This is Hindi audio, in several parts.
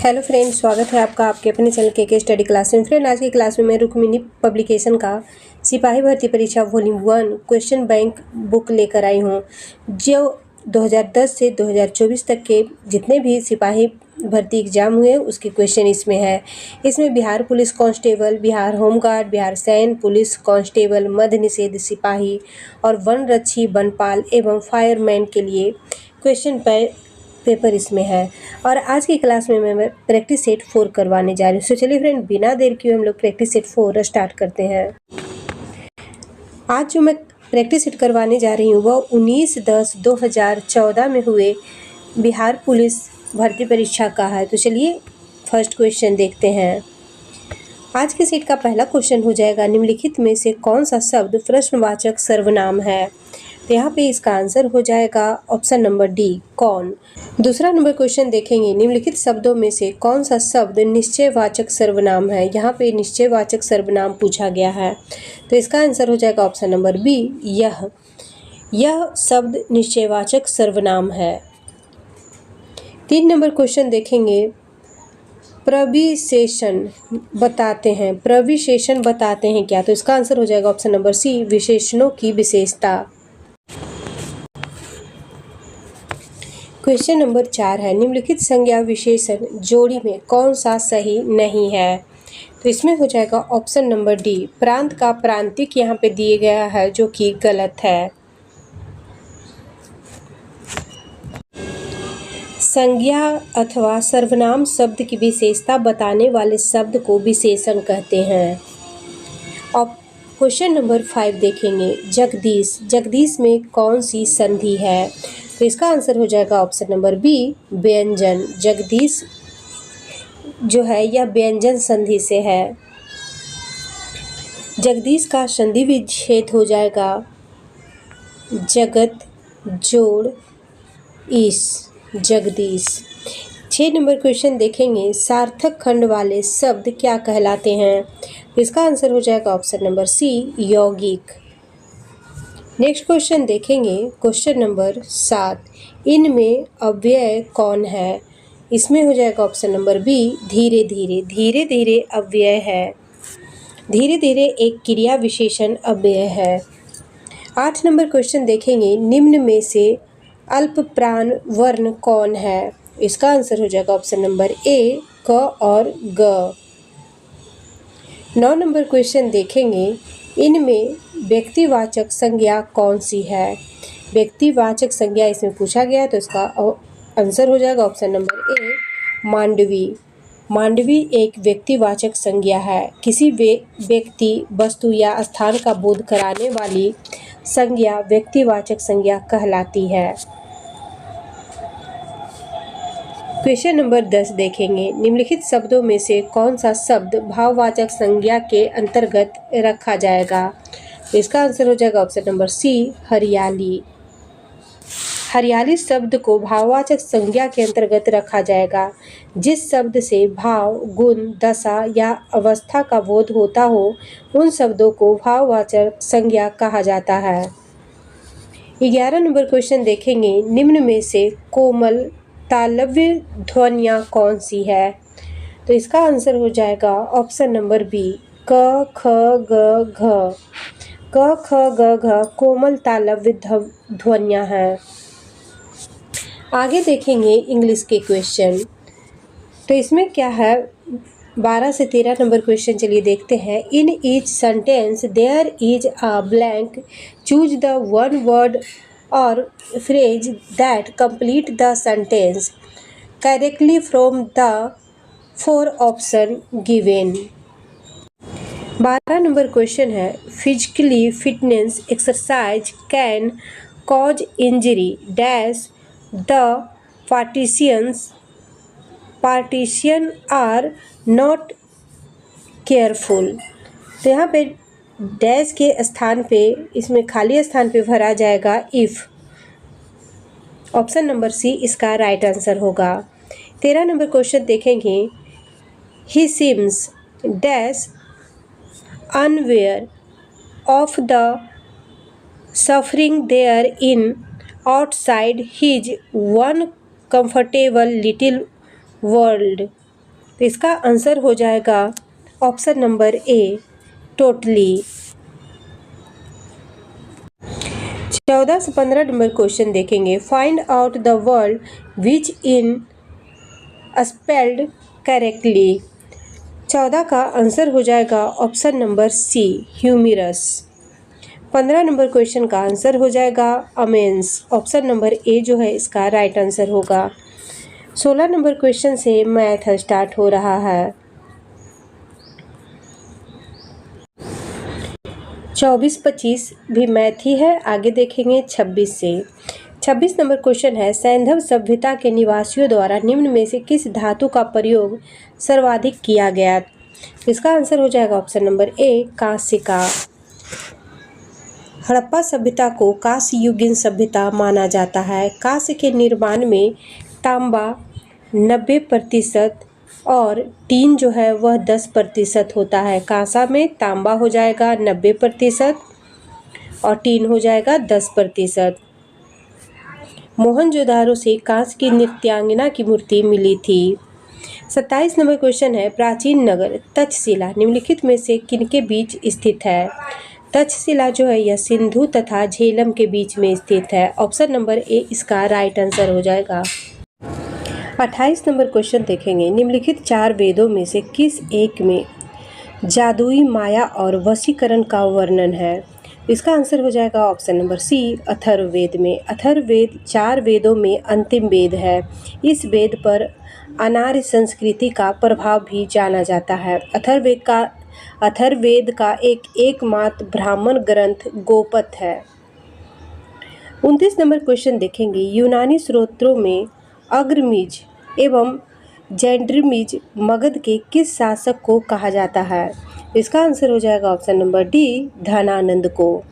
हेलो फ्रेंड, स्वागत है आपका आपके अपने चैनल के स्टडी क्लास में। फ्रेंड, आज की क्लास में मैं रुक्मिणी पब्लिकेशन का सिपाही भर्ती परीक्षा वॉल्यूम 1 क्वेश्चन बैंक बुक लेकर आई हूँ, जो 2010 से 2024 तक के जितने भी सिपाही भर्ती एग्जाम हुए उसके क्वेश्चन इसमें है। इसमें Bihar police constable, Bihar home guard, Bihar सैन्य पुलिस कांस्टेबल, मद्य निषेध सिपाही और वनरक्षी, वनपाल एवं फायरमैन के लिए क्वेश्चन पेपर इसमें है। और आज की क्लास में मैं प्रैक्टिस सेट 4 करवाने जा रही हूँ। तो चलिए फ्रेंड, बिना देर किए हम लोग प्रैक्टिस सेट 4 स्टार्ट करते हैं। आज जो मैं प्रैक्टिस सेट करवाने जा रही हूँ वह 19/10/2014 में हुए बिहार पुलिस भर्ती परीक्षा का है। तो चलिए फर्स्ट क्वेश्चन देखते हैं। आज के सेट का पहला क्वेश्चन हो जाएगा, निम्नलिखित में से कौन सा शब्द प्रश्नवाचक सर्वनाम है। तो यहाँ पे इसका आंसर हो जाएगा ऑप्शन नंबर डी, कौन। दूसरा नंबर क्वेश्चन देखेंगे, निम्नलिखित शब्दों में से कौन सा शब्द निश्चयवाचक सर्वनाम है। यहाँ पे निश्चयवाचक सर्वनाम पूछा गया है, तो इसका आंसर हो जाएगा ऑप्शन नंबर बी, यह शब्द निश्चयवाचक सर्वनाम है। 3 नंबर क्वेश्चन देखेंगे, प्रविशेषण बताते हैं क्या। तो इसका आंसर हो जाएगा ऑप्शन नंबर सी, विशेषणों की विशेषता। क्वेश्चन नंबर 4 है, निम्नलिखित संज्ञा विशेषण जोड़ी में कौन सा सही नहीं है। तो इसमें हो जाएगा ऑप्शन नंबर डी, प्रांत का प्रांतिक यहाँ पे दिए गया है जो कि गलत है। संज्ञा अथवा सर्वनाम शब्द की विशेषता बताने वाले शब्द को विशेषण कहते हैं। अब क्वेश्चन नंबर 5 देखेंगे, जगदीश में कौन सी संधि है। तो इसका आंसर हो जाएगा ऑप्शन नंबर बी, व्यंजन। जगदीश जो है यह व्यंजन संधि से है। जगदीश का संधि विच्छेद हो जाएगा जगत जोड़ ईश, जगदीश। 6 नंबर क्वेश्चन देखेंगे, सार्थक खंड वाले शब्द क्या कहलाते हैं। इसका आंसर हो जाएगा ऑप्शन नंबर सी, यौगिक। नेक्स्ट क्वेश्चन देखेंगे, क्वेश्चन नंबर 7, इनमें अव्यय कौन है। इसमें हो जाएगा ऑप्शन नंबर बी, धीरे धीरे अव्यय है। धीरे धीरे एक क्रिया विशेषण अव्यय है। 8 नंबर क्वेश्चन देखेंगे, निम्न में से अल्प प्राण वर्ण कौन है। इसका आंसर हो जाएगा ऑप्शन नंबर ए, क और ग। 9 नंबर क्वेश्चन देखेंगे, इनमें व्यक्तिवाचक संज्ञा कौन सी है। व्यक्तिवाचक संज्ञा इसमें पूछा गया है, तो इसका आंसर हो जाएगा option number A, Mandavi. Mandavi एक व्यक्तिवाचक संज्ञा है। किसी व्यक्ति, वस्तु या स्थान का बोध कराने वाली संज्ञा व्यक्तिवाचक संज्ञा कहलाती है। क्वेश्चन नंबर 10 देखेंगे, निम्नलिखित शब्दों में से कौन सा शब्द भाववाचक संज्ञा के अंतर्गत रखा जाएगा। तो इसका आंसर हो जाएगा ऑप्शन नंबर सी, हरियाली। हरियाली शब्द को भाववाचक संज्ञा के अंतर्गत रखा जाएगा जिस शब्द से भाव, गुण, दशा या अवस्था का बोध होता हो उन शब्दों को भाववाचक संज्ञा कहा जाता है। 11 नंबर क्वेश्चन देखेंगे, निम्न में से कोमल तालव्य ध्वनियाँ कौन सी है। तो इसका आंसर हो जाएगा ऑप्शन नंबर बी, क ख ग घ। क ख ग घ कोमल तालव्य ध्वनियाँ हैं। आगे देखेंगे इंग्लिश के क्वेश्चन। तो इसमें क्या है, 12 से 13 नंबर क्वेश्चन चलिए देखते हैं। In each sentence there is a blank, choose the one word or phrase that complete the sentence correctly from the 4 option given। 12 number question है, physically fitness exercise can cause injury dash the participant are not careful. तो यहाँ पे डैश के स्थान पे, इसमें खाली स्थान पे भरा जाएगा इफ। ऑप्शन नंबर सी इसका राइट आंसर होगा। 13 नंबर क्वेश्चन देखेंगे, he seems dash unaware of the suffering there in outside his own comfortable little world. तो इसका आंसर हो जाएगा ऑप्शन नंबर ए, टोटली। 14 से 15 नंबर क्वेश्चन देखेंगे। Find out the word which is spelled correctly. 14 का आंसर हो जाएगा option number C, humorous. 15 number question का आंसर हो जाएगा अमेंस। ऑप्शन नंबर ए जो है इसका राइट आंसर होगा। 16 नंबर क्वेश्चन से मैथ स्टार्ट हो रहा है। 24-25 भी मैथ ही है। आगे देखेंगे 26 से। 26 नंबर क्वेश्चन है, सैंधव सभ्यता के निवासियों द्वारा निम्न में से किस धातु का प्रयोग सर्वाधिक किया गया। इसका आंसर हो जाएगा ऑप्शन नंबर ए, कांस्य का। हड़प्पा सभ्यता को कांस्य युगीन सभ्यता माना जाता है। कांस्य के निर्माण में तांबा 90% और टीन जो है वह 10% होता है। कांसा में तांबा हो जाएगा 90% और टीन हो जाएगा 10%। मोहनजोदारो से कांस्य की नृत्यांगना की मूर्ति मिली थी। 27 नंबर क्वेश्चन है, प्राचीन नगर तक्षशिला निम्नलिखित में से किनके बीच स्थित है। तक्षशिला जो है यह सिंधु तथा झेलम के बीच में स्थित है। ऑप्शन नंबर ए इसका राइट आंसर हो जाएगा। 28 नंबर क्वेश्चन देखेंगे, निम्नलिखित 4 वेदों में से किस एक में जादुई माया और वशीकरण का वर्णन है। इसका आंसर हो जाएगा ऑप्शन नंबर सी, अथर्ववेद में। अथर्ववेद 4 वेदों में अंतिम वेद है। इस वेद पर अनार्य संस्कृति का प्रभाव भी जाना जाता है। अथर्ववेद का एकमात्र ब्राह्मण ग्रंथ गोपद है। 29 नंबर क्वेश्चन देखेंगे, यूनानी स्रोतों में अग्रमीज एवं जैंड्रिमीज मगध के किस शासक को कहा जाता है। इसका आंसर हो जाएगा ऑप्शन नंबर डी, धनानंद को।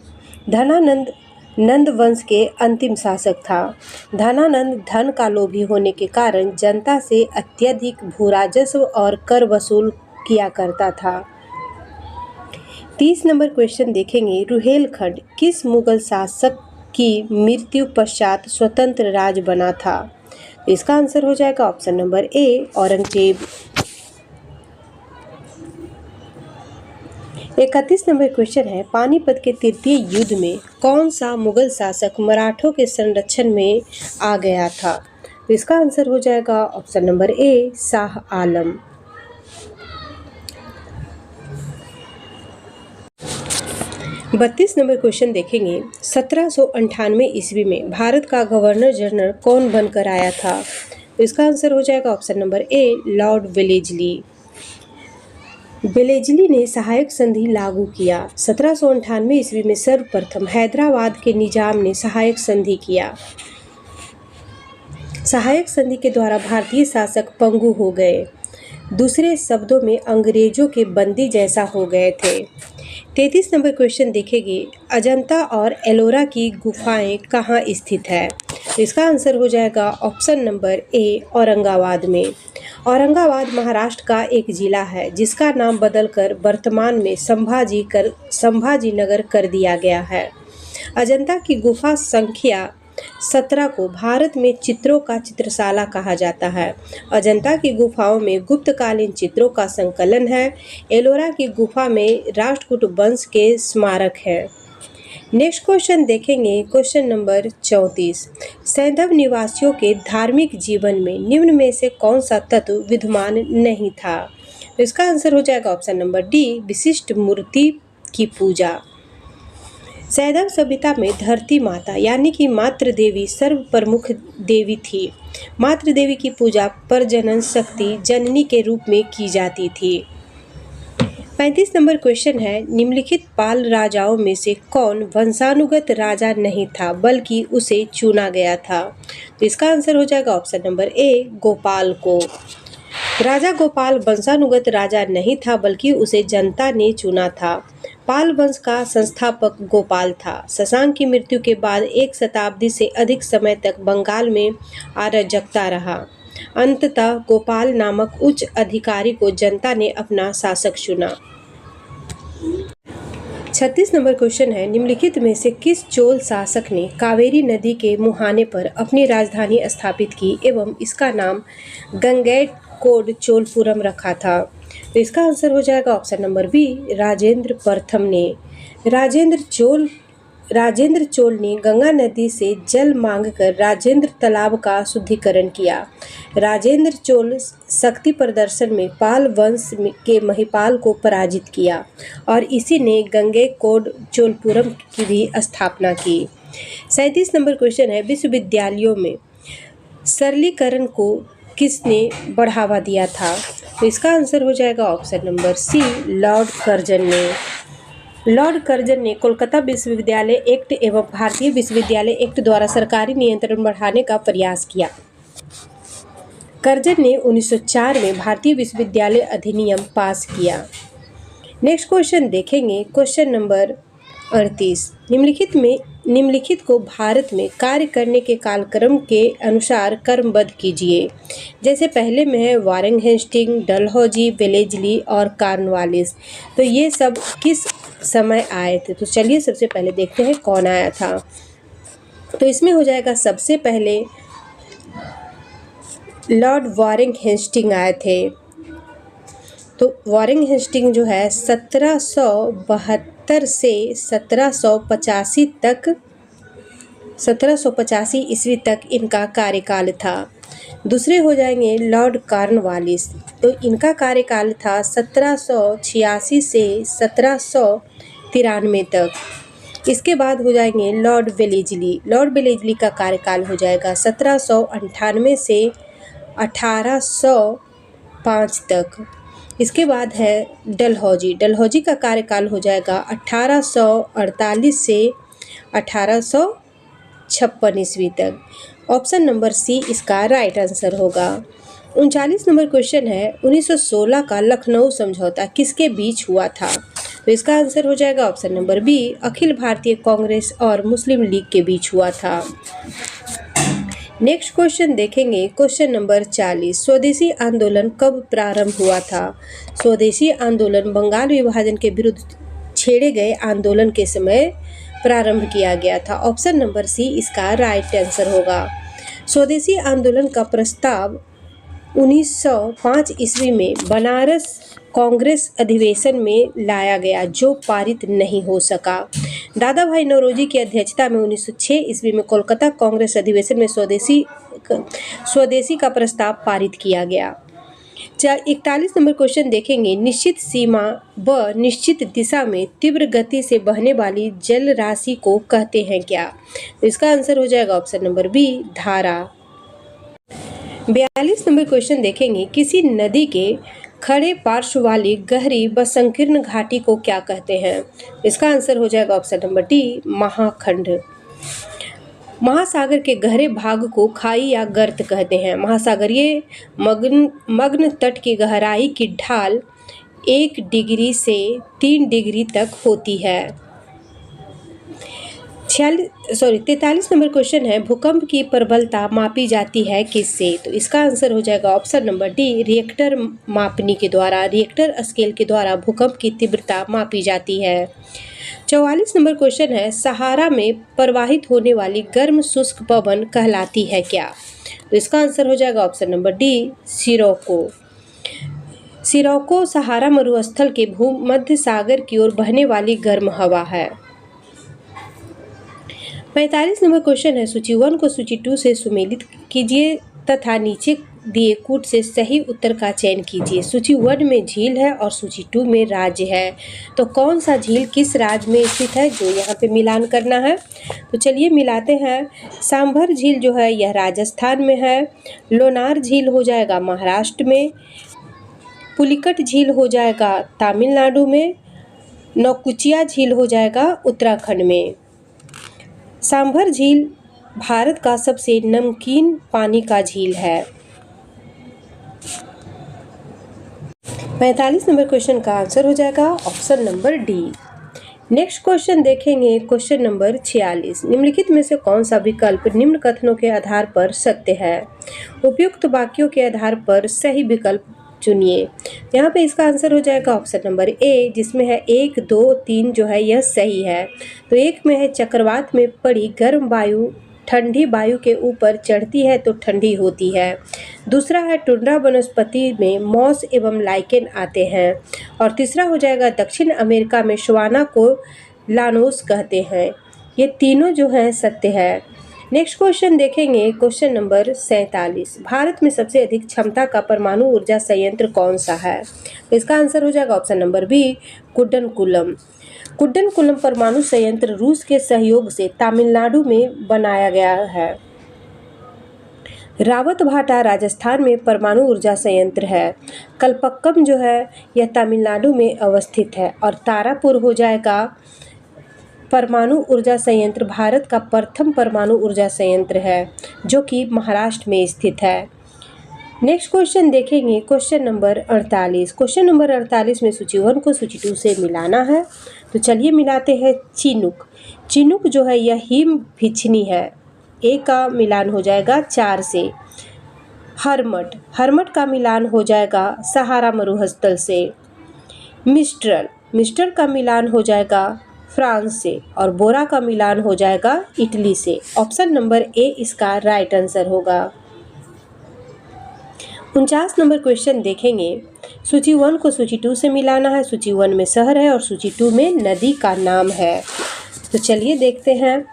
धनानंद नंद वंश के अंतिम शासक था। धनानंद धन का लोभी होने के कारण जनता से अत्यधिक भूराजस्व और कर वसूल किया करता था। 30 नंबर क्वेश्चन देखेंगे, रुहेलखंड किस मुगल शासक की मृत्यु पश्चात स्वतंत्र राज्य बना था। इसका आंसर हो जाएगा ऑप्शन नंबर ए, औरंगजेब। 31 नंबर क्वेश्चन है, पानीपत के तृतीय युद्ध में कौन सा मुगल शासक मराठों के संरक्षण में आ गया था। इसका आंसर हो जाएगा ऑप्शन नंबर ए, शाह आलम। 32 नंबर क्वेश्चन देखेंगे, 1798 ईस्वी में भारत का गवर्नर जनरल कौन बनकर आया था। इसका आंसर हो जाएगा ऑप्शन नंबर ए, लॉर्ड वेलेजली। वेलेजली ने सहायक संधि लागू किया। 1798 ईस्वी में सर्वप्रथम हैदराबाद के निजाम ने सहायक संधि किया। सहायक संधि के द्वारा भारतीय शासक पंगु हो गए। दूसरे शब्दों में अंग्रेजों के बंदी जैसा हो गए थे। 33 नंबर क्वेश्चन देखेंगे, अजंता और एलोरा की गुफाएं कहाँ स्थित है। इसका आंसर हो जाएगा ऑप्शन नंबर ए, औरंगाबाद में। औरंगाबाद महाराष्ट्र का एक जिला है जिसका नाम बदलकर वर्तमान में संभाजी नगर कर दिया गया है। अजंता की गुफा संख्या 17 को भारत में चित्रों का चित्रशाला कहा जाता है। अजंता की गुफाओं में गुप्तकालीन चित्रों का संकलन है। एलोरा की गुफा में राष्ट्रकूट वंश के स्मारक है। नेक्स्ट क्वेश्चन देखेंगे, क्वेश्चन नंबर 34। सैंधव निवासियों के धार्मिक जीवन में निम्न में से कौन सा तत्व विद्यमान नहीं था। तो इसका आंसर हो जाएगा ऑप्शन नंबर डी, विशिष्ट मूर्ति की पूजा। सैंधव सभ्यता में धरती माता यानी कि मातृ देवी सर्व प्रमुख देवी थी। मातृ देवी की पूजा प्रजनन शक्ति जननी के रूप में की जाती थी। 35 नंबर क्वेश्चन है, निम्नलिखित पाल राजाओं में से कौन वंशानुगत राजा नहीं था बल्कि उसे चुना गया था। तो इसका आंसर हो जाएगा ऑप्शन नंबर ए, गोपाल को। राजा गोपाल वंशानुगत राजा नहीं था बल्कि उसे जनता ने चुना था। पाल वंश का संस्थापक गोपाल था। शशांक की मृत्यु के बाद 1 शताब्दी से अधिक समय तक बंगाल में अराजकता रहा। अंततः गोपाल नामक उच्च अधिकारी को जनता ने अपना शासक चुना। 36 नंबर क्वेश्चन है, निम्नलिखित में से किस चोल शासक ने कावेरी नदी के मुहाने पर अपनी राजधानी स्थापित की एवं इसका नाम कोड चोलपुरम रखा था? तो इसका आंसर हो जाएगा ऑप्शन नंबर बी, राजेंद्र प्रथम ने। राजेंद्र चोल ने गंगा नदी से जल मांगकर राजेंद्र तालाब का शुद्धिकरण किया। राजेंद्र चोल शक्ति प्रदर्शन में पाल वंश के महिपाल को पराजित किया और इसी ने गंगैकोंड चोलपुरम की भी स्थापना की। 37 नंबर क्वेश्चन है, विश्वविद्यालयों में सरलीकरण को किसने बढ़ावा दिया था? तो इसका आंसर हो जाएगा option number C, Lord Curzon ने। लॉर्ड कर्जन ने कोलकाता विश्वविद्यालय एक्ट एवं भारतीय विश्वविद्यालय एक्ट द्वारा सरकारी नियंत्रण बढ़ाने का प्रयास किया। कर्जन ने 1904 में भारतीय विश्वविद्यालय अधिनियम पास किया। नेक्स्ट क्वेश्चन देखेंगे, क्वेश्चन नंबर 38। निम्नलिखित को भारत में कार्य करने के कालक्रम के अनुसार क्रमबद्ध कीजिए। जैसे पहले में है वारेन हेस्टिंग, डलहौजी, वेलेस्ली और कॉर्नवालिस। तो ये सब किस समय आए थे? तो चलिए सबसे पहले देखते हैं कौन आया था। तो इसमें हो जाएगा सबसे पहले लॉर्ड वारेन हेस्टिंग आए थे। तो वारेन हेस्टिंग जो है 1772 से 1785 ईस्वी तक इनका कार्यकाल था। दूसरे हो जाएंगे लॉर्ड कॉर्नवालिस। तो इनका कार्यकाल था 1786 से 1793 तक। इसके बाद हो जाएंगे लॉर्ड वेलेस्ली। लॉर्ड वेलेस्ली का कार्यकाल हो जाएगा 1798 से 1805 तक। इसके बाद है डलहौजी। डलहौजी का कार्यकाल हो जाएगा 1848 से 1856 ईस्वी तक। ऑप्शन नंबर सी इसका राइट आंसर होगा। 39 नंबर क्वेश्चन है, 1916 का लखनऊ समझौता किसके बीच हुआ था? तो इसका आंसर हो जाएगा option number B, Akhil Bharatiya Congress और मुस्लिम लीग के बीच हुआ था। नेक्स्ट क्वेश्चन देखेंगे, क्वेश्चन नंबर 40। स्वदेशी आंदोलन कब प्रारंभ हुआ था? स्वदेशी आंदोलन बंगाल विभाजन के विरुद्ध छेड़े गए आंदोलन के समय प्रारंभ किया गया था। ऑप्शन नंबर सी इसका राइट आंसर होगा। स्वदेशी आंदोलन का प्रस्ताव 1905 ईस्वी में बनारस कांग्रेस अधिवेशन में लाया गया, जो पारित नहीं हो सका। दादा भाई नौरोजी की अध्यक्षता में 1906 ईस्वी में कोलकाता कांग्रेस अधिवेशन में स्वदेशी का प्रस्ताव पारित किया गया। 41 नंबर क्वेश्चन देखेंगे, निश्चित सीमा व निश्चित दिशा में तीव्र गति से बहने वाली जल राशि को कहते हैं क्या? तो इसका आंसर हो जाएगा ऑप्शन नंबर बी, धारा। 42 नंबर क्वेश्चन देखेंगे, किसी नदी के खड़े पार्श्व वाली गहरी व संकीर्ण घाटी को क्या कहते हैं? इसका आंसर हो जाएगा ऑप्शन नंबर डी, महाखंड। महासागर के गहरे भाग को खाई या गर्त कहते हैं। महासागरीय मग्न तट की गहराई की ढाल 1 डिग्री से 3 डिग्री तक होती है। 43 नंबर क्वेश्चन है, भूकंप की प्रबलता मापी जाती है किससे? तो इसका आंसर हो जाएगा ऑप्शन नंबर डी, रिएक्टर मापनी के द्वारा। रिएक्टर स्केल के द्वारा भूकंप की तीव्रता मापी जाती है। 44 नंबर क्वेश्चन है, सहारा में प्रवाहित होने वाली गर्म शुष्क पवन कहलाती है क्या? तो इसका आंसर हो जाएगा option number D, sirocco. Sirocco Sahara मरुस्थल के भूमध्य सागर की ओर बहने वाली गर्म हवा है। 45 नंबर क्वेश्चन है, सूची 1 को सूची 2 से सुमेलित कीजिए तथा नीचे दिए कूट से सही उत्तर का चयन कीजिए। सूची 1 में झील है और सूची 2 में राज्य है, तो कौन सा झील किस राज्य में स्थित है, जो यहाँ पे मिलान करना है। तो चलिए मिलाते हैं। सांभर झील जो है यह राजस्थान में है। लोनार झील हो जाएगा महाराष्ट्र में। पुलिकट झील हो जाएगा तमिलनाडु में। नौकुचिया झील हो जाएगा उत्तराखंड में। सांभर झील भारत का सबसे नमकीन पानी का झील है। 45 नंबर क्वेश्चन का आंसर हो जाएगा option number D. Next question देखेंगे, क्वेश्चन नंबर 46। निम्नलिखित में से कौन सा विकल्प निम्न कथनों के आधार पर सत्य है? उपयुक्त वाक्यों के आधार पर सही विकल्प चुनिए। यहाँ पे इसका आंसर हो जाएगा ऑप्शन नंबर ए, जिसमें है 1, 2, 3 जो है यह सही है। तो 1 में है, चक्रवात में पड़ी गर्म वायु ठंडी वायु के ऊपर चढ़ती है तो ठंडी होती है। दूसरा है टुंड्रा वनस्पति में मॉस एवं लाइकेन आते हैं। और तीसरा हो जाएगा दक्षिण अमेरिका में सवाना को लानोस कहते हैं। ये तीनों जो हैं सत्य है। नेक्स्ट क्वेश्चन देखेंगे, क्वेश्चन नंबर 47। भारत में सबसे अधिक क्षमता का परमाणु ऊर्जा संयंत्र कौन सा है? तो इसका आंसर हो जाएगा ऑप्शन नंबर बी, कुड्डनकुलम। कुड्डनकुलम परमाणु संयंत्र रूस के सहयोग से तमिलनाडु में बनाया गया है। रावतभाटा राजस्थान में परमाणु ऊर्जा संयंत्र है। कलपक्कम जो है यह तमिलनाडु में अवस्थित है। और तारापुर हो जाएगा परमाणु ऊर्जा संयंत्र भारत का प्रथम परमाणु ऊर्जा संयंत्र है जो कि महाराष्ट्र में स्थित है। नेक्स्ट क्वेश्चन देखेंगे, क्वेश्चन नंबर 48। क्वेश्चन नंबर 48 में सूची 1 को सूची 2 से मिलाना है। तो चलिए मिलाते हैं। चिनुक, चिनुक जो है यह हिम भिक्षनी है। ए का मिलान हो जाएगा 4 से। हरमट, हरमट का मिलान हो जाएगा सहारा मरुस्थल से। मिस्ट्रल, मिस्टर का मिलान हो जाएगा फ्रांस से। और बोरा का मिलान हो जाएगा इटली से। ऑप्शन नंबर ए इसका राइट आंसर होगा। 49 नंबर क्वेश्चन देखेंगे। सूची 1 को सूची 2 से मिलाना है। सूची 1 में शहर है और सूची 2 में नदी का नाम है। तो चलिए देखते हैं।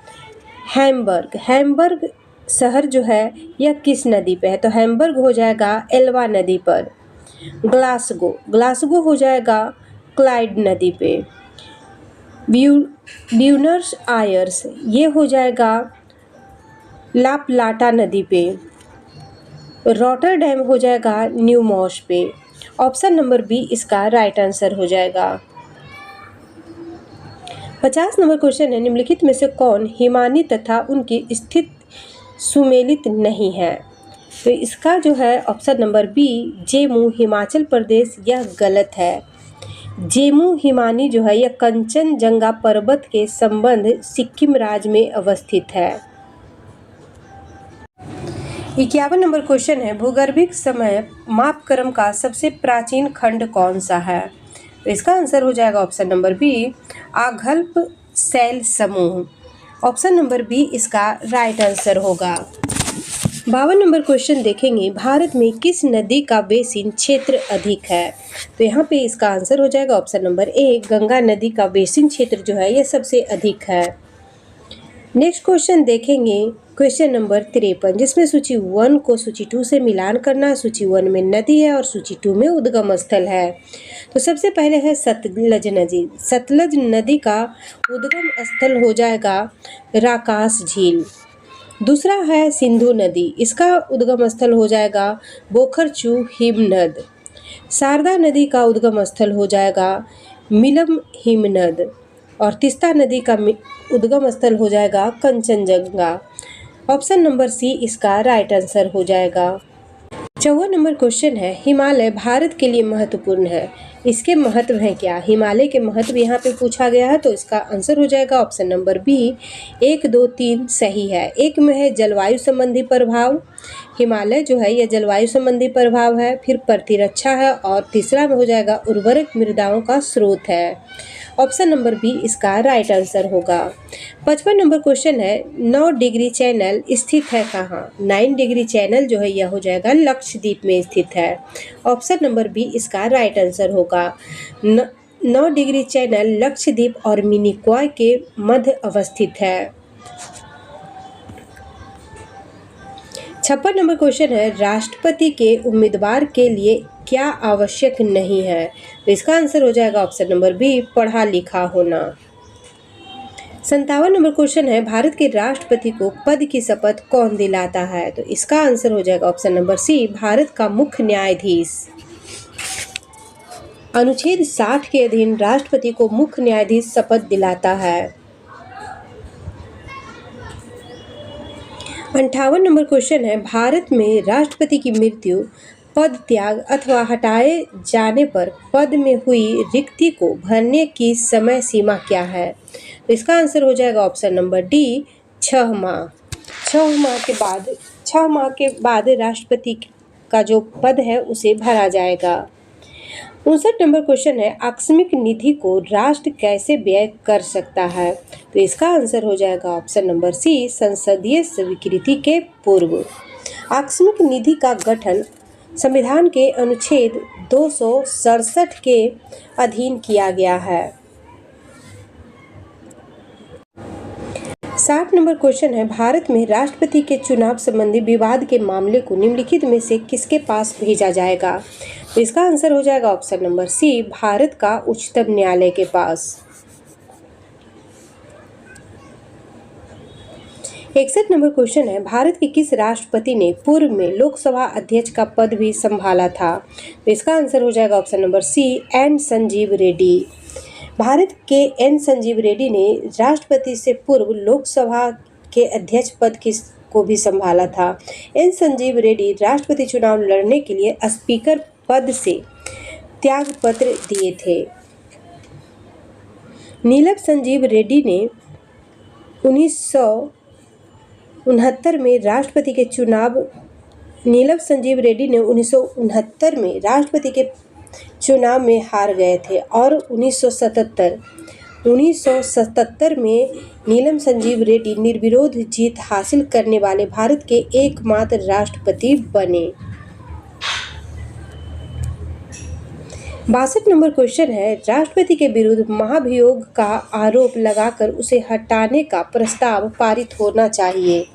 हैम्बर्ग, हैम्बर्ग शहर जो है यह किस नदी पे है? तो हैम्बर्ग हो जाएगा एल्वा नदी पर। ग्लासगो, ग्लासगो हो जाएगा क्लाइड नदी पे। ब्यूनस आयर्स ये हो जाएगा ला प्लाटा नदी पे। रॉटरडैम हो जाएगा न्यूमॉस पे। ऑप्शन नंबर बी इसका राइट आंसर हो जाएगा। 50 नंबर क्वेश्चन है, निम्नलिखित में से कौन हिमानी तथा उनकी स्थित सुमेलित नहीं है? तो इसका जो है option number B Jammu Himachal Pradesh, यह गलत है। जेमू हिमानी जो है यह कंचनजंगा पर्वत के संबंध सिक्किम राज्य में अवस्थित है। 51 नंबर क्वेश्चन है, भूगर्भिक समय मापक्रम का सबसे प्राचीन खंड कौन सा है? तो इसका आंसर हो जाएगा ऑप्शन नंबर बी आघल्प शैल समूह। ऑप्शन नंबर बी इसका राइट आंसर होगा। 52 नंबर क्वेश्चन देखेंगे, भारत में किस नदी का बेसिन क्षेत्र अधिक है? तो यहाँ पे इसका आंसर हो जाएगा ऑप्शन नंबर ए गंगा नदी का बेसिन क्षेत्र जो है यह सबसे अधिक है। नेक्स्ट क्वेश्चन देखेंगे, क्वेश्चन नंबर 53, जिसमें सूची 1 को सूची 2 से मिलान करना है। सूची 1 में नदी है और सूची 2 में उद्गम स्थल है। तो सबसे पहले है सतलज नदी। सतलज नदी का उद्गम स्थल हो जाएगा राकास झील। दूसरा है सिंधु नदी, इसका उद्गम स्थल हो जाएगा बोखरचू हिमनद। शारदा नदी का उद्गम स्थल हो जाएगा मिलम हिमनद। और तीस्ता नदी का उद्गम स्थल हो जाएगा कंचनजंगा। ऑप्शन नंबर सी इसका राइट आंसर हो जाएगा। 54 नंबर क्वेश्चन है, हिमालय भारत के लिए महत्वपूर्ण है, इसके महत्व हैं क्या? हिमालय के महत्व यहाँ पे पूछा गया है। तो इसका आंसर हो जाएगा ऑप्शन नंबर बी 1, 2, 3 सही है। एक में है जलवायु संबंधी प्रभाव, हिमालय जो है यह जलवायु संबंधी प्रभाव है। फिर प्रतिरक्षा है और तीसरा में हो जाएगा उर्वरक मृदाओं का स्रोत है। ऑप्शन नंबर बी इसका राइट आंसर होगा। 55 नंबर क्वेश्चन है, 9 डिग्री चैनल स्थित है कहाँ? 9 डिग्री चैनल जो है यह हो जाएगा लक्षद्वीप में स्थित है। ऑप्शन नंबर बी इसका राइट आंसर होगा। 9 डिग्री चैनल लक्षद्वीप और मिनिकॉय के मध्य अवस्थित है। 56 नंबर क्वेश्चन है, राष्ट्रपति के उम्मीदवार के लिए क्या आवश्यक नहीं है? तो इसका आंसर हो जाएगा ऑप्शन नंबर बी पढ़ा लिखा होना। 57 नंबर क्वेश्चन है, भारत के राष्ट्रपति को पद की शपथ कौन दिलाता है? तो इसका आंसर हो जाएगा ऑप्शन नंबर सी भारत का मुख्य न्यायाधीश। अनुच्छेद 60 के अधीन राष्ट्रपति को मुख्य न्यायाधीश शपथ दिलाता है। 58 नंबर क्वेश्चन है, भारत में राष्ट्रपति की मृत्यु, पद त्याग अथवा हटाए जाने पर पद में हुई रिक्ति को भरने की समय सीमा क्या है? तो इसका आंसर हो जाएगा ऑप्शन नंबर डी 6 माह। 6 माह के बाद राष्ट्रपति का जो पद है उसे भरा जाएगा। 59 नंबर क्वेश्चन है, आकस्मिक निधि को राष्ट्र कैसे व्यय कर सकता है? तो इसका आंसर हो जाएगा ऑप्शन नंबर सी, संसदीय स्वीकृति के पूर्व। आकस्मिक निधि का गठन संविधान के अनुच्छेद 267 के अधीन किया गया है। 60 नंबर क्वेश्चन है, भारत में राष्ट्रपति के चुनाव संबंधी विवाद के मामले को निम्नलिखित में से किसके पास भेजा जाएगा? तो इसका आंसर हो जाएगा ऑप्शन नंबर सी, भारत का उच्चतम न्यायालय के पास। 61 नंबर क्वेश्चन है, भारत के किस राष्ट्रपति ने पूर्व में लोकसभा अध्यक्ष का पद भी संभाला था? तो इसका आंसर हो जाएगा option number C, N Sanjiva Reddy. Bharat के एन संजीव रेड्डी ने राष्ट्रपति से पूर्व लोकसभा के अध्यक्ष पद को भी संभाला था। एन संजीव रेड्डी राष्ट्रपति चुनाव लड़ने के लिए स्पीकर पद से त्यागपत्र दिए थे। नीलम संजीव रेड्डी ने 1969 में राष्ट्रपति के चुनाव में हार गए थे और 1977 में नीलम संजीव रेड्डी निर्विरोध जीत हासिल करने वाले भारत के एकमात्र राष्ट्रपति बने। 62 नंबर क्वेश्चन है, राष्ट्रपति के विरुद्ध महाभियोग का आरोप लगाकर उसे हटाने का प्रस्ताव पारित होना चाहिए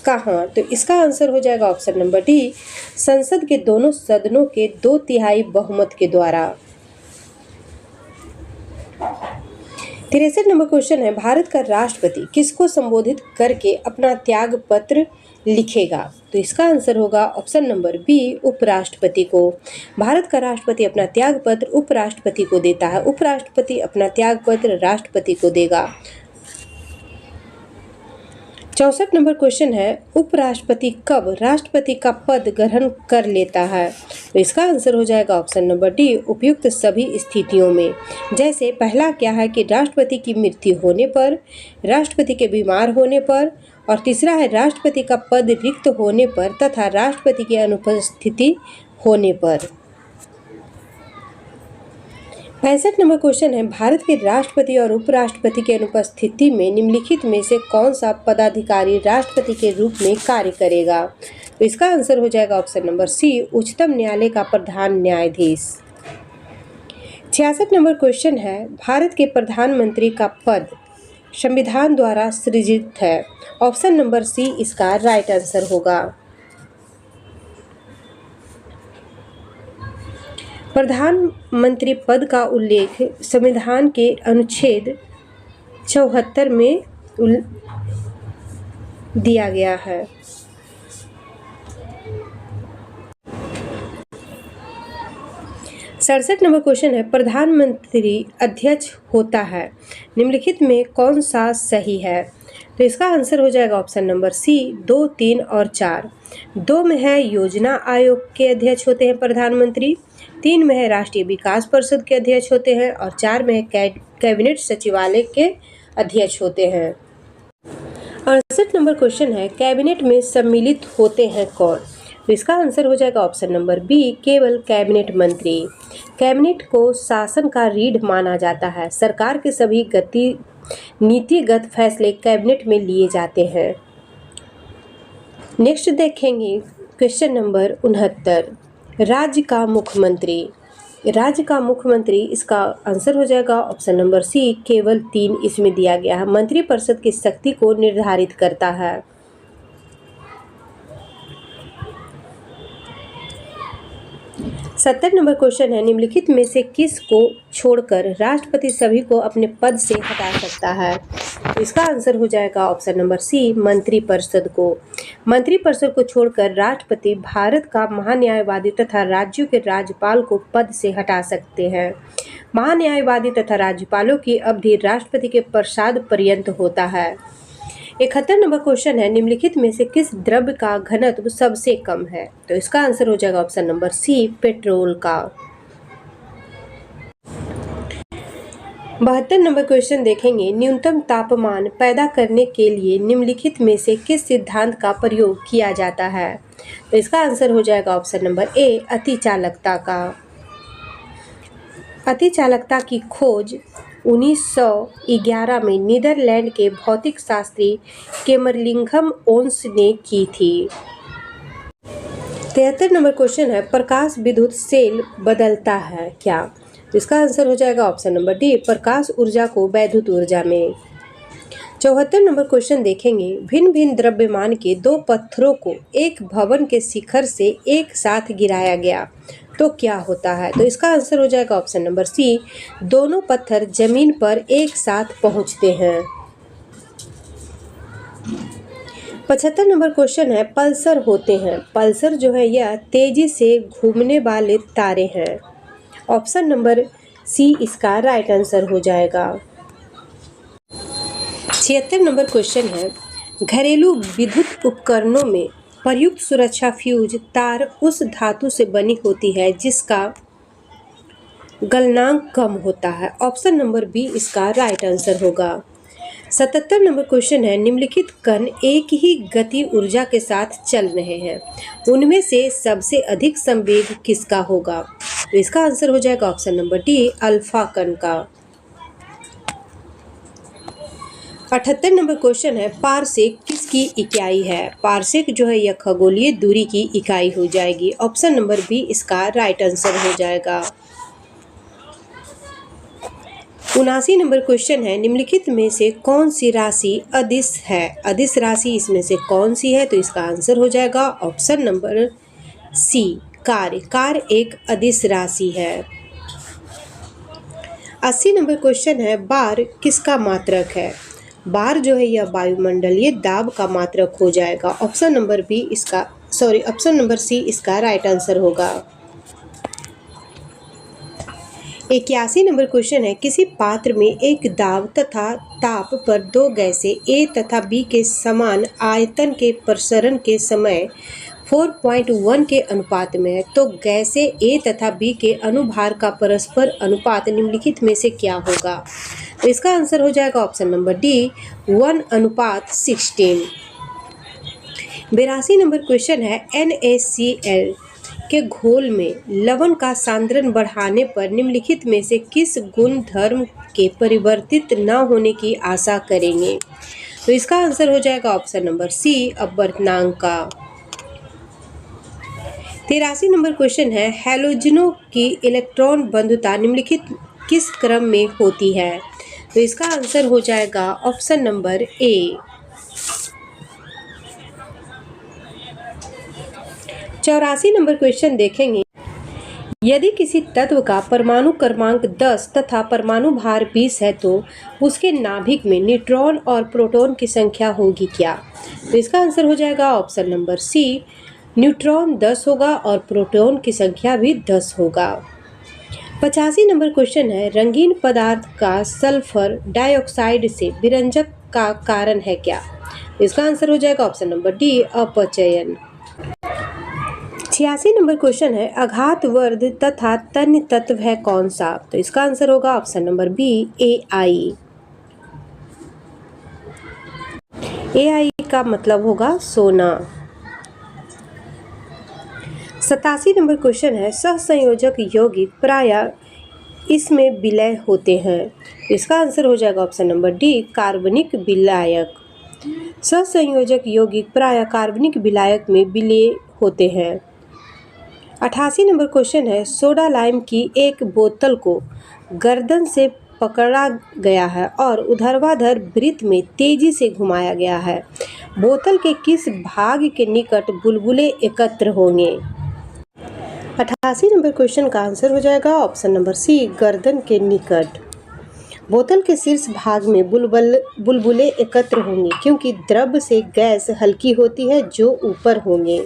कहाँ? तो इसका आंसर हो जाएगा ऑप्शन नंबर डी, संसद के दोनों सदनों के 2/3 बहुमत के द्वारा। 63 नंबर क्वेश्चन है, भारत का राष्ट्रपति किसको संबोधित करके अपना त्याग पत्र लिखेगा? तो इसका आंसर होगा ऑप्शन नंबर बी, उपराष्ट्रपति को। भारत का राष्ट्रपति अपना त्याग पत्र उपराष्ट्रपति को देता है, उपराष्ट्रपति अपना त्याग पत्र राष्ट्रपति को देगा। 64 नंबर क्वेश्चन है, उपराष्ट्रपति कब राष्ट्रपति का पद ग्रहण कर लेता है? तो इसका आंसर हो जाएगा ऑप्शन नंबर डी, उपयुक्त सभी स्थितियों में। जैसे पहला क्या है कि राष्ट्रपति की मृत्यु होने पर, राष्ट्रपति के बीमार होने पर, और तीसरा है राष्ट्रपति का पद रिक्त होने पर तथा राष्ट्रपति की अनुपस्थिति होने पर। 65 नंबर क्वेश्चन है, भारत के राष्ट्रपति और उपराष्ट्रपति की अनुपस्थिति में निम्नलिखित में से कौन सा पदाधिकारी राष्ट्रपति के रूप में कार्य करेगा? तो इसका आंसर हो जाएगा ऑप्शन नंबर सी, उच्चतम न्यायालय का प्रधान न्यायाधीश। 66 नंबर क्वेश्चन है, भारत के प्रधानमंत्री का पद संविधान द्वारा सृजित है। ऑप्शन नंबर सी इसका राइट आंसर होगा। प्रधानमंत्री पद का उल्लेख संविधान के अनुच्छेद 74 में दिया गया है। सड़सठ नंबर क्वेश्चन है, प्रधानमंत्री अध्यक्ष होता है, निम्नलिखित में कौन सा सही है? तो इसका आंसर हो जाएगा ऑप्शन नंबर सी, 2, 3 और 4। 2 में है योजना आयोग के अध्यक्ष होते हैं प्रधानमंत्री, 3 में है राष्ट्रीय विकास परिषद के अध्यक्ष होते हैं और 4 में है कैबिनेट सचिवालय के अध्यक्ष होते हैं। 68 नंबर क्वेश्चन है, कैबिनेट में सम्मिलित होते हैं कौन? तो इसका आंसर हो जाएगा ऑप्शन नंबर बी, केवल कैबिनेट मंत्री। कैबिनेट को शासन का रीढ़ माना जाता है। सरकार के सभी नीतिगत फैसले कैबिनेट में लिए जाते हैं। नेक्स्ट देखेंगे क्वेश्चन नंबर 69, राज्य का मुख्यमंत्री। राज्य का मुख्यमंत्री, इसका आंसर हो जाएगा ऑप्शन नंबर सी, केवल 3 इसमें दिया गया है। मंत्रिपरिषद की शक्ति को निर्धारित करता है। 70 नंबर क्वेश्चन है, निम्नलिखित में से किस को छोड़कर राष्ट्रपति सभी को अपने पद से हटा सकता है? तो इसका आंसर हो जाएगा ऑप्शन नंबर सी, मंत्रिपरिषद को। मंत्रिपरिषद को छोड़कर राष्ट्रपति भारत का महान्यायवादी तथा राज्यों के राज्यपाल को पद से हटा सकते हैं। महान्यायवादी तथा राज्यपालों की अवधि राष्ट्रपति के प्रसाद पर्यंत होता है। 71 नंबर क्वेश्चन है, निम्नलिखित में से किस द्रव्य का घनत्व सबसे कम है? तो इसका आंसर हो जाएगा ऑप्शन नंबर सी, पेट्रोल का। 72 नंबर क्वेश्चन देखेंगे, न्यूनतम तापमान पैदा करने के लिए निम्नलिखित में से किस सिद्धांत का प्रयोग किया जाता है? तो इसका आंसर हो जाएगा ऑप्शन नंबर ए, अतिचालकता का। अतिचालकता की खोज 1911 में नीदरलैंड के भौतिक शास्त्री केमरलिंघम ओन्स ने की थी। 73 नंबर क्वेश्चन है, प्रकाश विद्युत सेल बदलता है क्या? इसका आंसर हो जाएगा ऑप्शन नंबर डी, प्रकाश ऊर्जा को वैद्युत ऊर्जा में। 74 नंबर क्वेश्चन देखेंगे, भिन्न भिन्न द्रव्यमान के दो पत्थरों को एक भवन के शिखर से एक साथ गिराया गया तो क्या होता है? तो इसका आंसर हो जाएगा ऑप्शन नंबर सी, दोनों पत्थर जमीन पर एक साथ पहुंचते हैं। 75 नंबर क्वेश्चन है, पल्सर होते हैं। पल्सर जो है यह तेजी से घूमने वाले तारे हैं। ऑप्शन नंबर सी इसका राइट आंसर हो जाएगा। 76 नंबर क्वेश्चन है, घरेलू विद्युत उपकरणों में प्रयुक्त सुरक्षा फ्यूज तार उस धातु से बनी होती है जिसका गलनांक कम होता है। ऑप्शन नंबर बी इसका राइट आंसर होगा। 77 नंबर क्वेश्चन है, निम्नलिखित कण एक ही गति ऊर्जा के साथ चल रहे हैं, उनमें से सबसे अधिक संवेग किसका होगा? तो इसका आंसर हो जाएगा ऑप्शन नंबर डी, अल्फा कण का। 78 नंबर क्वेश्चन है, पारसेक किसकी इकाई है? पारसेक जो है यह खगोलीय दूरी की इकाई हो जाएगी। ऑप्शन नंबर बी इसका राइट आंसर हो जाएगा। 79 नंबर क्वेश्चन है, निम्नलिखित में से कौन सी राशि अदिश है? अदिश राशि इसमें से कौन सी है? तो इसका आंसर हो जाएगा ऑप्शन नंबर सी, कार्य। कार्य एक अदिश राशि है। 80 नंबर क्वेश्चन है, बार किसका मात्रक है? बार जो है यह वायुमंडलीय दाब का मात्रक हो जाएगा। ऑप्शन नंबर सी इसका राइट आंसर होगा। 81 नंबर क्वेश्चन है, किसी पात्र में एक दाब तथा ताप पर दो गैसें ए तथा बी के समान आयतन के प्रसरण के समय 4.1 के अनुपात में है, तो गैसें ए तथा बी के अनुभार का परस्पर अनुपात निम्नलिखित में से क्या होगा? तो इसका आंसर हो जाएगा option number D, 1:16। 82 number question है, NaCl के घोल में लवण का सांद्रण बढ़ाने पर निम्नलिखित में से किस गुणधर्म के परिवर्तित न होने की आशा करेंगे? तो इसका आंसर हो जाएगा ऑप्शन नंबर सी, अपवर्तनांक का। 83 नंबर क्वेश्चन है, हैलोजनों की इलेक्ट्रॉन बंधुता निम्नलिखित किस क्रम में होती है? तो इसका आंसर हो जाएगा ऑप्शन नंबर ए। 84 नंबर क्वेश्चन देखेंगे, यदि किसी तत्व का परमाणु क्रमांक 10 तथा परमाणु भार 20 है तो उसके नाभिक में न्यूट्रॉन और प्रोटॉन की संख्या होगी क्या? तो इसका आंसर हो जाएगा ऑप्शन नंबर सी, न्यूट्रॉन 10 होगा और प्रोटॉन की संख्या भी 10 होगा। 85 नंबर क्वेश्चन है, रंगीन पदार्थ का सल्फर डाइऑक्साइड से विरंजक का कारण है क्या? इसका आंसर हो जाएगा ऑप्शन नंबर डी, अपचयन। 86 नंबर क्वेश्चन है, आघातवर्ध तथा तन्य तत्व है कौन सा? तो इसका आंसर होगा option number B, Ai। Ai का मतलब होगा सोना। 87 नंबर क्वेश्चन है, सहसंयोजक यौगिक प्रायः इसमें विलय होते हैं। इसका आंसर हो जाएगा ऑप्शन नंबर डी, कार्बनिक विलायक। सहसंयोजक यौगिक प्रायः कार्बनिक विलायक में विलय होते हैं। 88 नंबर क्वेश्चन है, सोडा लाइम की एक बोतल को गर्दन से पकड़ा गया है और ऊर्ध्वाधर वृत्त में तेजी से घुमाया गया है, बोतल के किस भाग के निकट बुलबुले एकत्र होंगे? 88 नंबर क्वेश्चन का आंसर हो जाएगा ऑप्शन नंबर सी, गर्दन के निकट। बोतल के शीर्ष भाग में बुलबुले एकत्र होंगे क्योंकि द्रव से गैस हल्की होती है जो ऊपर होंगे।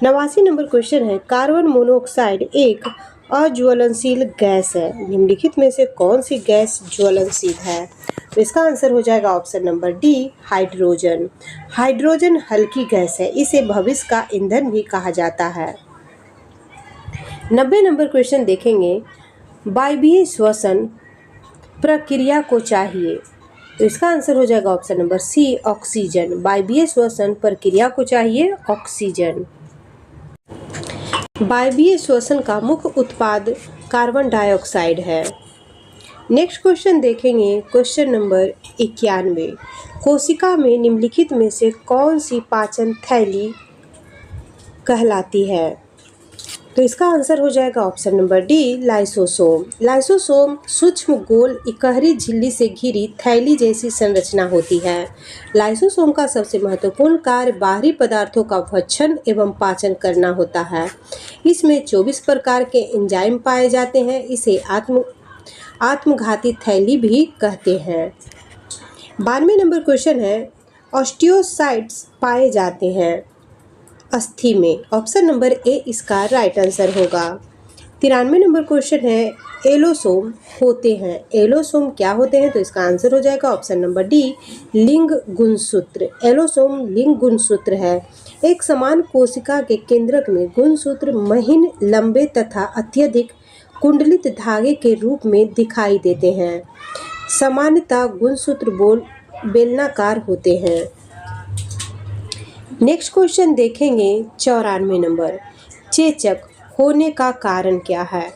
89 नंबर क्वेश्चन है, कार्बन मोनोऑक्साइड एक अज्वलनशील गैस है, निम्नलिखित में से कौन सी गैस ज्वलनशील है? तो इसका आंसर हो जाएगा option number D, hydrogen. Hydrogen हल्की गैस है, इसे भविष्य का ईंधन भी कहा जाता है। 90 नंबर क्वेश्चन देखेंगे, वायवीय श्वसन प्रक्रिया को चाहिए। तो इसका आंसर हो जाएगा ऑप्शन नंबर सी, ऑक्सीजन। वायवीय श्वसन प्रक्रिया को चाहिए ऑक्सीजन। वायवीय श्वसन का मुख्य उत्पाद कार्बन डाइऑक्साइड है। नेक्स्ट क्वेश्चन देखेंगे, क्वेश्चन नंबर 91। कोशिका में निम्नलिखित में से कौन सी पाचन थैली कहलाती है? तो इसका आंसर हो जाएगा option number D, lysosome. Lysosome सूक्ष्म गोल इकहरी झिल्ली से घिरी थैली जैसी संरचना होती है। लाइसोसोम का सबसे महत्वपूर्ण कार्य बाहरी पदार्थों का भक्षण एवं पाचन करना होता है। इसमें 24 प्रकार के एंजाइम पाए जाते हैं। इसे आत्मघाती थैली भी कहते हैं। 92 नंबर क्वेश्चन है, ऑस्टियोसाइट्स पाए जाते हैं अस्थि में। ऑप्शन नंबर ए इसका राइट आंसर होगा। 93 नंबर क्वेश्चन है, एलोसोम होते हैं। एलोसोम क्या होते हैं? तो इसका आंसर हो जाएगा ऑप्शन नंबर डी, लिंग गुणसूत्र। एलोसोम लिंग गुणसूत्र है। एक समान कोशिका के केंद्रक में गुणसूत्र महीन, लंबे तथा अत्यधिक कुंडलित धागे के रूप में दिखाई देते हैं। सामान्यतः गुणसूत्र बेलनाकार होते हैं। नेक्स्ट क्वेश्चन देखेंगे, 94 नंबर। चेचक होने का कारण क्या है?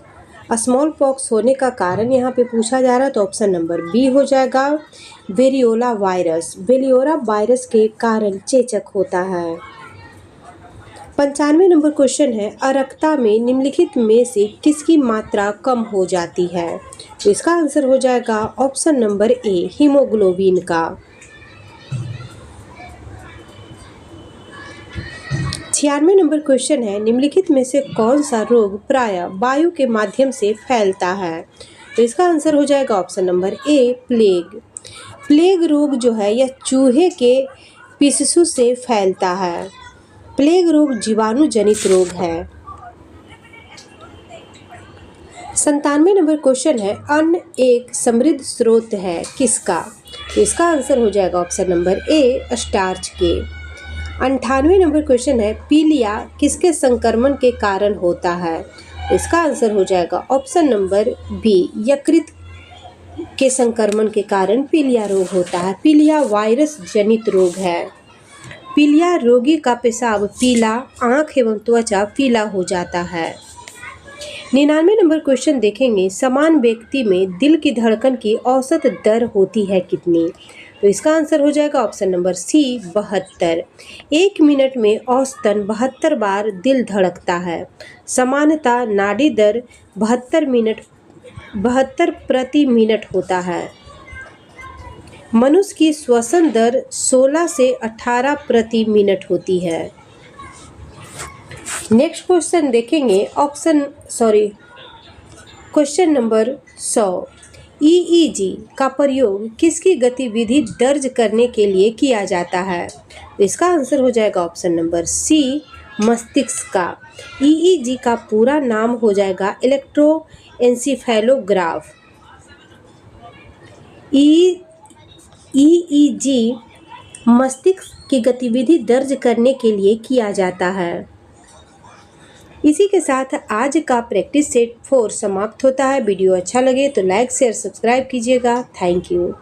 स्मॉल पॉक्स होने का कारण यहाँ पे पूछा जा रहा है, तो ऑप्शन नंबर बी हो जाएगा, वेरियोला वायरस। वेरियोला वायरस के कारण चेचक होता है। 95 नंबर क्वेश्चन है, अरक्ता में निम्नलिखित में से किसकी मात्रा कम हो जाती है? तो इसका आंसर हो जाएगा ऑप्शन नंबर ए, हीमोग्लोबिन का। 96 नंबर क्वेश्चन है, निम्नलिखित में से कौन सा रोग प्रायः वायु के माध्यम से फैलता है? तो इसका आंसर हो जाएगा ऑप्शन नंबर ए, प्लेग। प्लेग रोग जो है यह चूहे के पिस्सू से फैलता है। प्लेग रोग जीवाणु जनित रोग है। 97 नंबर क्वेश्चन है, अन्न एक समृद्ध स्रोत है किसका? तो इसका आंसर हो जाएगा ऑप्शन नंबर ए, स्टार्च के। 98 नंबर क्वेश्चन है, पीलिया किसके संक्रमण के कारण होता है? इसका आंसर हो जाएगा ऑप्शन नंबर बी, यकृत के संक्रमण के कारण पीलिया रोग होता है। पीलिया वायरस जनित रोग है। पीलिया रोगी का पेशाब पीला, आंख एवं त्वचा पीला हो जाता है। 99 नंबर क्वेश्चन देखेंगे, समान व्यक्ति में दिल की धड़कन की औसत दर होती है कितनी? तो इसका आंसर हो जाएगा ऑप्शन नंबर सी, 72। 1 मिनट में औसतन 72 बार दिल धड़कता है। सामान्यतः नाड़ी दर 72 प्रति मिनट होता है। मनुष्य की श्वसन दर 16 से 18 प्रति मिनट होती है। नेक्स्ट क्वेश्चन देखेंगे, क्वेश्चन नंबर 100। ईईजी का प्रयोग किसकी गतिविधि दर्ज करने के लिए किया जाता है? इसका आंसर हो जाएगा ऑप्शन नंबर सी, मस्तिष्क का। ईईजी का पूरा नाम हो जाएगा इलेक्ट्रोएन्सेफेलोग्राफ। ईईजी मस्तिष्क की गतिविधि दर्ज करने के लिए किया जाता है। इसी के साथ आज का प्रैक्टिस सेट 4 समाप्त होता है। वीडियो अच्छा लगे तो लाइक शेयर सब्सक्राइब कीजिएगा। Thank you.